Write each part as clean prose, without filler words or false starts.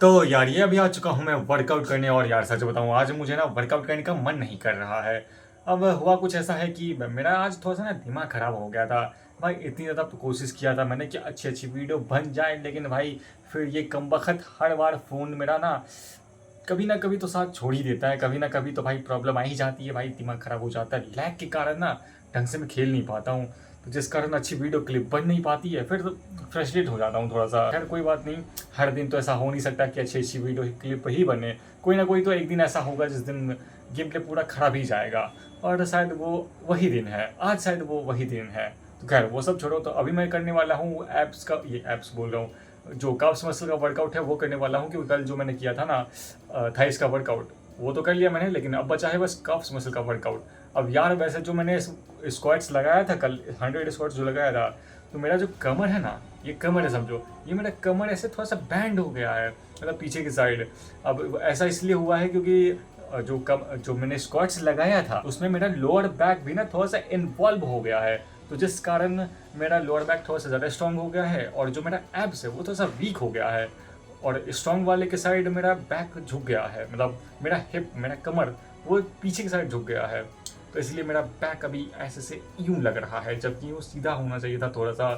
तो यार ये अभी आ चुका हूँ मैं वर्कआउट करने और यार सच बताऊँ आज मुझे ना वर्कआउट करने का मन नहीं कर रहा है। अब हुआ कुछ ऐसा है कि मेरा आज थोड़ा सा ना दिमाग ख़राब हो गया था। भाई इतनी ज़्यादा कोशिश किया था मैंने कि अच्छी-अच्छी वीडियो बन जाए, लेकिन भाई फिर ये कमबख़्त हर बार फ़ोन मेरा ना कभी ना कभी तो साथ छोड़ ही देता है, कभी ना कभी तो भाई प्रॉब्लम आ ही जाती है, भाई दिमाग ख़राब हो जाता है। लैग के कारण ना ढंग से मैं खेल नहीं पाता हूँ, तो जिस कारण अच्छी वीडियो क्लिप बन नहीं पाती है, फिर तो फ्रस्ट्रेट हो जाता हूँ थोड़ा सा। खैर कोई बात नहीं, हर दिन तो ऐसा हो नहीं सकता कि अच्छी अच्छी वीडियो क्लिप ही बने। कोई ना कोई तो एक दिन ऐसा होगा जिस दिन गेम प्ले पूरा खराब ही जाएगा, और शायद वो वही दिन है, आज शायद वो वही दिन है। तो खैर वो सब छोड़ो, तो अभी मैं करने वाला हूँ एप्स का, ये एप्स बोल रहा हूँ, जो काफ्स मसल का वर्कआउट है वो करने वाला हूँ। क्योंकि कल जो मैंने किया था ना थाइस का वर्कआउट, वो तो कर लिया मैंने, लेकिन अब बचा है बस काफ्स मसल का वर्कआउट। अब यार वैसे जो मैंने स्क्वाट्स लगाया था कल, 100 स्क्वाट्स जो लगाया था, तो मेरा जो कमर है ना, ये कमर है समझो, ये मेरा कमर ऐसे थोड़ा सा बैंड हो गया है, मतलब पीछे की साइड। अब ऐसा इसलिए हुआ है क्योंकि जो मैंने स्क्वाट्स लगाया था उसमें मेरा लोअर बैक भी ना थोड़ा सा इन्वॉल्व हो गया है, तो जिस कारण मेरा लोअर बैक थोड़ा सा ज़्यादा स्ट्रॉन्ग हो गया है, और जो मेरा एब्स है वो थोड़ा सा वीक हो गया है, और स्ट्रॉन्ग वाले के साइड मेरा बैक झुक गया है, मतलब मेरा हिप, मेरा कमर वो पीछे की साइड झुक गया है। तो इसलिए मेरा बैक अभी ऐसे से यूं लग रहा है, जबकि वो सीधा होना चाहिए था थोड़ा सा,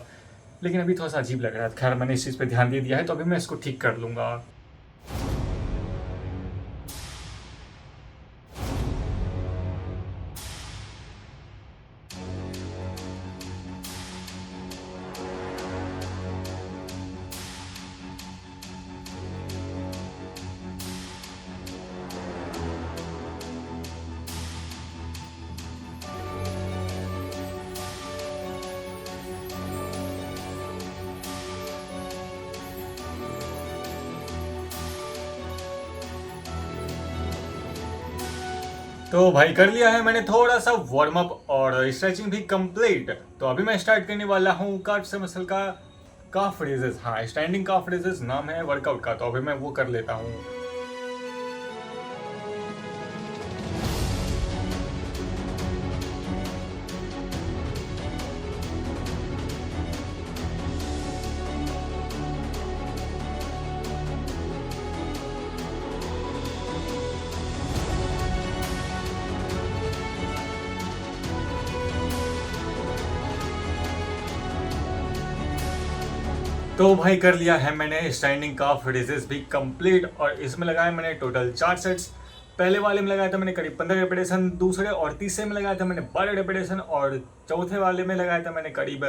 लेकिन अभी थोड़ा सा अजीब लग रहा है। खैर मैंने इस चीज़ पे ध्यान दे दिया है, तो अभी मैं इसको ठीक कर लूँगा। तो भाई कर लिया है मैंने थोड़ा सा वार्म अप और स्ट्रेचिंग भी कंप्लीट। तो अभी मैं स्टार्ट करने वाला हूँ कार्ब से मसल का काफ रेजेस। हाँ, स्टैंडिंग काफ रेजेस नाम है वर्कआउट का, तो अभी मैं वो कर लेता हूँ। तो भाई कर लिया है मैंने स्टैंडिंग काफ रेजेस भी कंप्लीट, और इसमें लगाया मैंने टोटल 4 सेट्स। पहले वाले में लगाया था मैंने करीब 15 रेपिटेशन, दूसरे और तीसरे में लगाया था मैंने 12 रेपिटेशन, और चौथे वाले में लगाया था मैंने करीब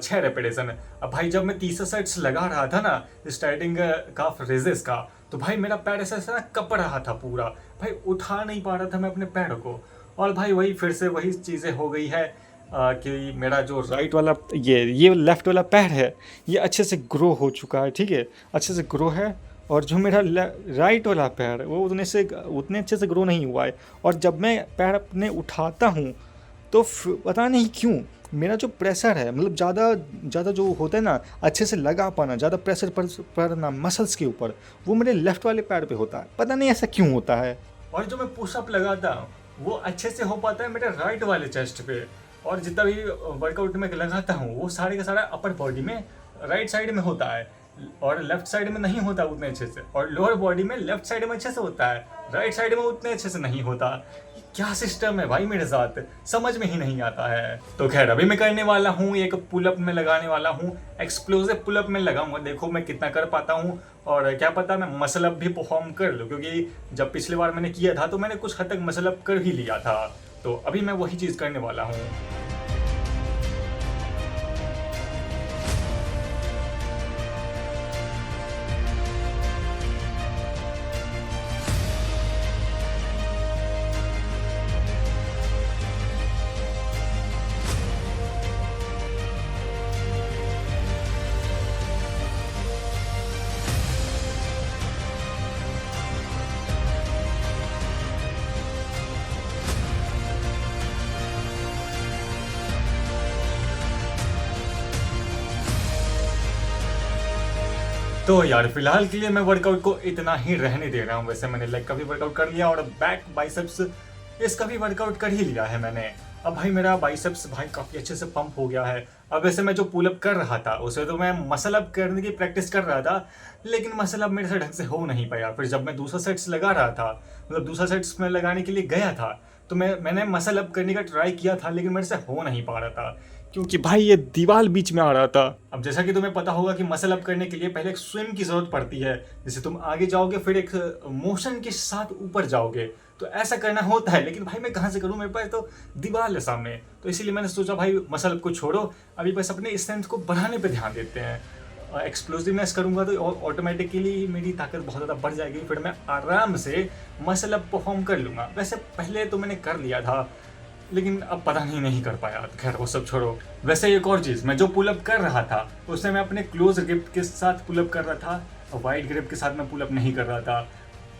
6 रेपिटेशन। अब भाई जब मैं तीसरा सेट्स लगा रहा था ना स्टैंडिंग काफ रेजेस का, तो भाई मेरा पैर ऐसा ऐसा ना कप रहा था पूरा, भाई उठा नहीं पा रहा था मैं अपने पैर को। और भाई वही फिर से वही चीज़ें हो गई है कि मेरा जो राइट वाला ये लेफ्ट वाला पैर है, ये अच्छे से ग्रो हो चुका है, ठीक है, अच्छे से ग्रो है। और जो मेरा राइट वाला पैर है वो उतने अच्छे से ग्रो नहीं हुआ है। और जब मैं पैर अपने उठाता हूँ तो पता नहीं क्यों मेरा जो प्रेशर है, मतलब ज़्यादा ज़्यादा जो होता है ना अच्छे से लगा पाना, ज़्यादा प्रेशर पर ना मसल्स के ऊपर, वो मेरे लेफ्ट वाले पैर पे होता है, पता नहीं ऐसा क्यों होता है। और जो मैं पुशअप लगाता हूँ वो अच्छे से हो पाता है मेरे राइट वाले चेस्ट पे, और जितना भी वर्कआउट में लगाता हूँ वो सारे का सारा अपर बॉडी में राइट साइड में होता है, और लेफ्ट साइड में नहीं होता उतने अच्छे से, और लोअर बॉडी में लेफ्ट साइड में अच्छे से होता है, राइट साइड में उतने अच्छे से नहीं होता। ये क्या सिस्टम है भाई मेरे साथ, समझ में ही नहीं आता है। तो खैर अभी मैं करने वाला हूँ एक पुलअप में लगाने वाला हूँ, एक्सप्लोसिव पुलअप में लगाऊंगा, देखो मैं कितना कर पाता हूँ, और क्या पता मैं मसल अप भी परफॉर्म कर लूँ, क्योंकि जब पिछली बार मैंने किया था तो मैंने कुछ हद तक मसल अप कर ही लिया था। तो अभी मैं वही चीज़ करने वाला हूँ। तो यार फिलहाल के लिए मैं वर्कआउट को इतना ही रहने दे रहा हूँ। वैसे मैंने लेग का भी वर्कआउट कर लिया और बैक बाइसेप्स इसका भी वर्कआउट कर ही लिया है मैंने। अब भाई मेरा बाइसेप्स भाई काफ़ी अच्छे से पंप हो गया है। अब वैसे मैं जो पुल अप कर रहा था उसमें तो मैं मसल अप करने की प्रैक्टिस कर रहा था, लेकिन मसल अप मेरे से ढंग से हो नहीं पाया। फिर जब मैं दूसरा सेट्स लगा रहा था, मतलब दूसरा सेट्स में लगाने के लिए गया था, तो मैंने मसल अप करने का ट्राई किया था, लेकिन मेरे से हो नहीं पा रहा था क्योंकि भाई ये दीवार बीच में आ रहा था। अब जैसा कि तुम्हें पता होगा कि मसल अप करने के लिए पहले एक स्विम की ज़रूरत पड़ती है। जैसे तुम आगे जाओगे फिर एक मोशन के साथ ऊपर जाओगे, तो ऐसा करना होता है, लेकिन भाई मैं कहाँ से करूँ, मेरे पास तो दीवार है सामने। तो इसीलिए मैंने सोचा भाई मसल अप को छोड़ो, अभी बस अपने स्ट्रेंथ को बढ़ाने पे ध्यान देते हैं। एक्सप्लोसिवनेस करूँगा तो ऑटोमेटिकली मेरी ताकत बहुत ज़्यादा बढ़ जाएगी, फिर मैं आराम से मसल अप परफॉर्म कर लूँगा। वैसे पहले तो मैंने कर लिया था, लेकिन अब पता नहीं कर पाया। तो खैर वो सब छोड़ो। वैसे एक और चीज़, मैं जो पुल अप कर रहा था उसमें मैं अपने क्लोज ग्रिप के साथ पुल अप कर रहा था, और वाइड ग्रिप के साथ मैं पुल अप नहीं कर रहा था।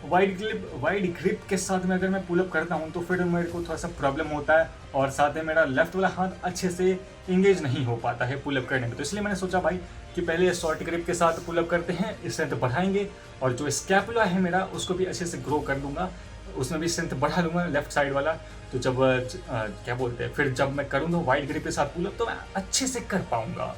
वाइड ग्रिप के साथ में अगर मैं पुल अप करता हूँ तो फिर मेरे को थोड़ा सा प्रॉब्लम होता है, और साथ में मेरा लेफ्ट वाला हाथ अच्छे से इंगेज नहीं हो पाता है पुल अप करने में। तो इसलिए मैंने सोचा भाई कि पहले शॉर्ट ग्रिप के साथ पुल अप करते हैं, स्ट्रेंथ बढ़ाएंगे, और जो स्कैपुला है मेरा उसको भी अच्छे से ग्रो कर दूंगा, उसमें भी स्ट्रेंथ बढ़ा लूँगा लेफ्ट साइड वाला। तो जब क्या बोलते हैं, फिर जब मैं करूँगा वाइड ग्रिप के साथ पुल अप तो मैं अच्छे से कर पाऊँगा।